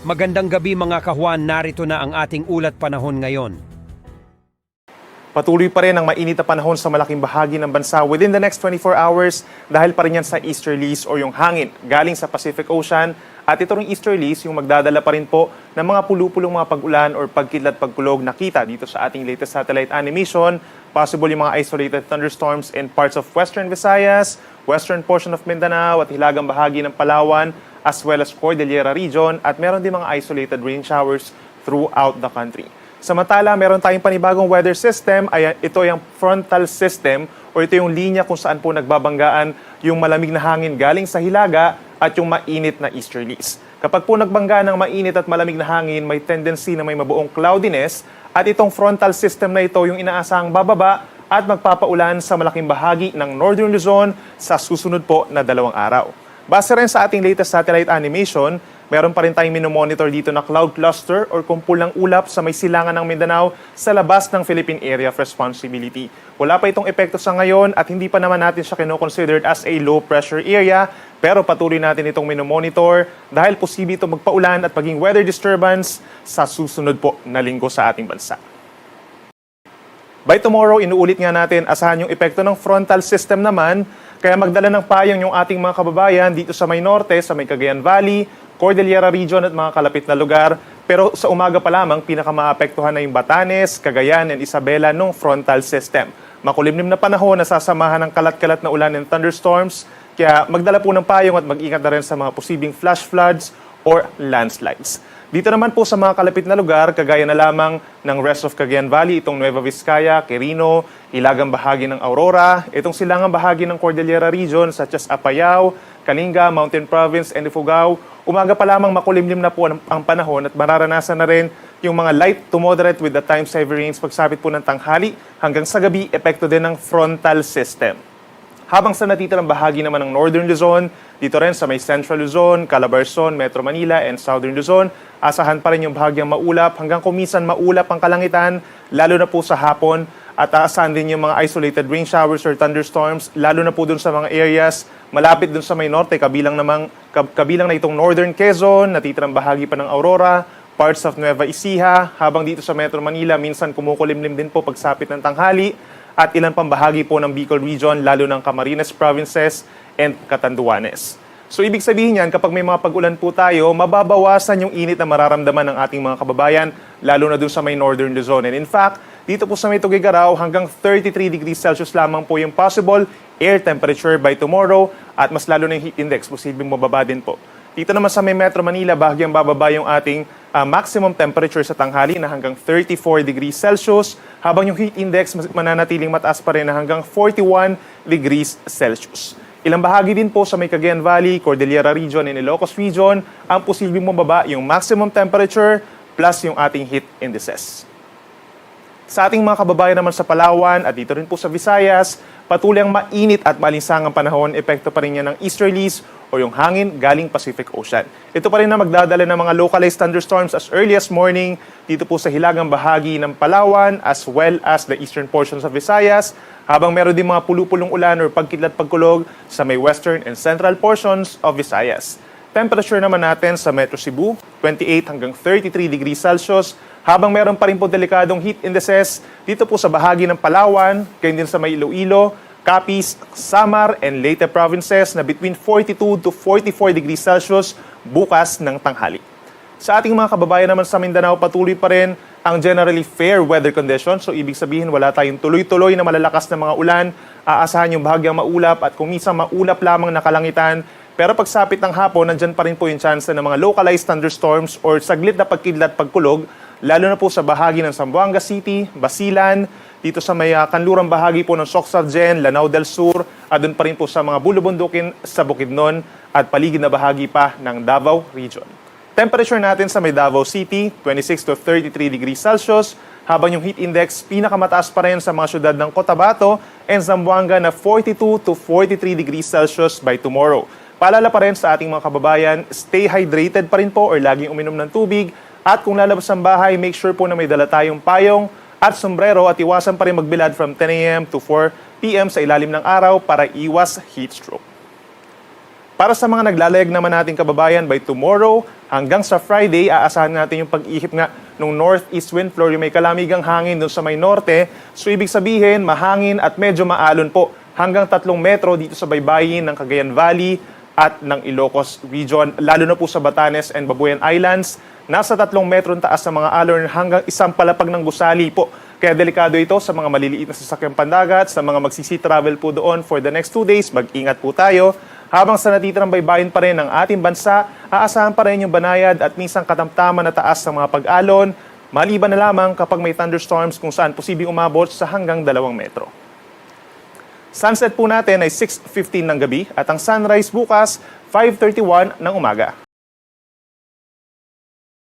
Magandang gabi mga kahuan, narito na ang ating ulat panahon ngayon. Patuloy pa rin ang mainit na panahon sa malaking bahagi ng bansa within the next 24 hours dahil pa rin yan sa easterlies o yung hangin galing sa Pacific Ocean. At ito ring easterlies yung magdadala pa rin po ng mga pulupulong mga pag-ulan or pagkidlat pagkulog nakita dito sa ating latest satellite animation. Possible yung mga isolated thunderstorms in parts of Western Visayas, western portion of Mindanao at hilagang bahagi ng Palawan as well as Cordillera region at meron din mga isolated rain showers throughout the country. Samantala, meron tayong panibagong weather system. Ito yung frontal system o ito yung linya kung saan po nagbabanggaan yung malamig na hangin galing sa hilaga at yung mainit na easterlies. Kapag po nagbangga ng mainit at malamig na hangin, may tendency na may mabuong cloudiness at itong frontal system na ito yung inaasahang bababa at magpapaulan sa malaking bahagi ng Northern Luzon sa susunod po na 2 araw. Base rin sa ating latest satellite animation, meron pa rin tayong minomonitor dito na cloud cluster or kumpul ng ulap sa may silangan ng Mindanao sa labas ng Philippine Area of Responsibility. Wala pa itong epekto sa ngayon at hindi pa naman natin siya kino-considered as a low pressure area, pero patuloy natin itong minomonitor dahil posible itong magpaulan at maging weather disturbance sa susunod po na linggo sa ating bansa. By tomorrow, inuulit nga natin, asahan yung epekto ng frontal system naman. Kaya magdala ng payong yung ating mga kababayan dito sa may norte, sa may Cagayan Valley, Cordillera region at mga kalapit na lugar. Pero sa umaga pa lamang, pinakamaapektuhan na yung Batanes, Cagayan and Isabela ng frontal system. Makulimlim na panahon na sasamahan ng kalat-kalat na ulan and thunderstorms. Kaya magdala po ng payong at mag-ingat na rin sa mga posibleng flash floods or landslides. Dito naman po sa mga kalapit na lugar, kagaya na lamang ng rest of Cagayan Valley, itong Nueva Vizcaya, Quirino, hilagang bahagi ng Aurora, itong silangang bahagi ng Cordillera region such as Apayao, Kalinga, Mountain Province, and Ifugao. Umaga pa lamang makulimlim na po ang panahon at mararanasan na rin yung mga light to moderate with the times heavy rains pagsapit po ng tanghali hanggang sa gabi, epekto din ng frontal system. Habang sa natitirang bahagi naman ng Northern Luzon, dito rin sa may Central Luzon, Calabarzon, Metro Manila, and Southern Luzon, asahan pa rin yung bahagyang maulap hanggang kumisan maulap ang kalangitan, lalo na po sa hapon, at aasahan din yung mga isolated rain showers or thunderstorms, lalo na po dun sa mga areas malapit dun sa may norte, kabilang na itong Northern Quezon, natitirang bahagi pa ng Aurora, parts of Nueva Ecija, habang dito sa Metro Manila, minsan kumukulimlim din po pagsapit ng tanghali, at ilan pang bahagi po ng Bicol region, lalo ng Camarines Provinces and Catanduanes. So ibig sabihin yan, kapag may mga pag-ulan po tayo, mababawasan yung init na mararamdaman ng ating mga kababayan, lalo na dun sa may Northern Luzon. And in fact, dito po sa may Tuguegarao, hanggang 33 degrees Celsius lamang po yung possible air temperature by tomorrow, at mas lalo na yung heat index, posibleng mababa din po. Dito naman sa may Metro Manila, bahagyang bababa yung ating maximum temperature sa tanghali na hanggang 34 degrees Celsius, habang yung heat index mananatiling mataas pa rin na hanggang 41 degrees Celsius. Ilang bahagi din po sa may Cagayan Valley, Cordillera region, and Ilocos region, ang posibleng mababa yung maximum temperature plus yung ating heat indices. Sa ating mga kababayan naman sa Palawan at dito rin po sa Visayas, patuloy ang mainit at malinsangang panahon, epekto pa rin yan ng easterlies o yung hangin galing Pacific Ocean. Ito pa rin na magdadala ng mga localized thunderstorms as early as morning dito po sa hilagang bahagi ng Palawan as well as the eastern portions of Visayas, habang meron din mga pulupulong ulan or pagkidlat pagkulog sa may western and central portions of Visayas. Temperature naman natin sa Metro Cebu, 28 hanggang 33 degrees Celsius, habang meron pa rin po delikadong heat indices dito po sa bahagi ng Palawan, kayo din sa may Iloilo, Capiz, Samar, and Leyte provinces na between 42 to 44 degrees Celsius bukas ng tanghali. Sa ating mga kababayan naman sa Mindanao, patuloy pa rin ang generally fair weather conditions. So ibig sabihin wala tayong tuloy-tuloy na malalakas na mga ulan, aasahan yung bahagyang maulap at kung minsan maulap lamang na kalangitan. Pero pagsapit ng hapon, nandyan pa rin po yung chance ng mga localized thunderstorms or saglit na pagkidlat pagkulog, lalo na po sa bahagi ng Zamboanga City, Basilan, dito sa may kanlurang bahagi po ng Socsargen, Lanao del Sur, at doon pa rin po sa mga bulubundukin sa Bukidnon at paligid na bahagi pa ng Davao Region. Temperature natin sa may Davao City, 26 to 33 degrees Celsius, habang yung heat index pinakamataas pa rin sa mga syudad ng Cotabato and Zamboanga na 42 to 43 degrees Celsius by tomorrow. Paalala pa rin sa ating mga kababayan, stay hydrated pa rin po or laging uminom ng tubig, at kung lalabas ng bahay, make sure po na may dala tayong payong at sombrero at iwasan pa rin magbilad from 10 a.m. to 4 p.m. sa ilalim ng araw para iwas heat stroke. Para sa mga naglalayag naman nating kababayan, by tomorrow hanggang sa Friday, aasahan natin yung pag-ihip nga ng northeast wind flow, yung may kalamigang hangin doon sa may norte. So ibig sabihin, mahangin at medyo maalon po hanggang 3 metro dito sa baybayin ng Cagayan Valley at ng Ilocos Region, lalo na po sa Batanes and Babuyan Islands. Nasa 3 metro taas sa mga alon hanggang 1 palapag ng gusali po. Kaya delikado ito sa mga maliliit na sasakyang pandagat, sa mga magsisi travel po doon for the next 2 days, mag-ingat po tayo. Habang sa natitirang baybayin pa rin ng ating bansa, aasahan pa rin yung banayad at minsan katamtaman na taas ng mga pag-alon, maliban na lamang kapag may thunderstorms kung saan posibleng umabot sa hanggang 2 metro. Sunset po natin ay 6:15 ng gabi at ang sunrise bukas 5:31 ng umaga.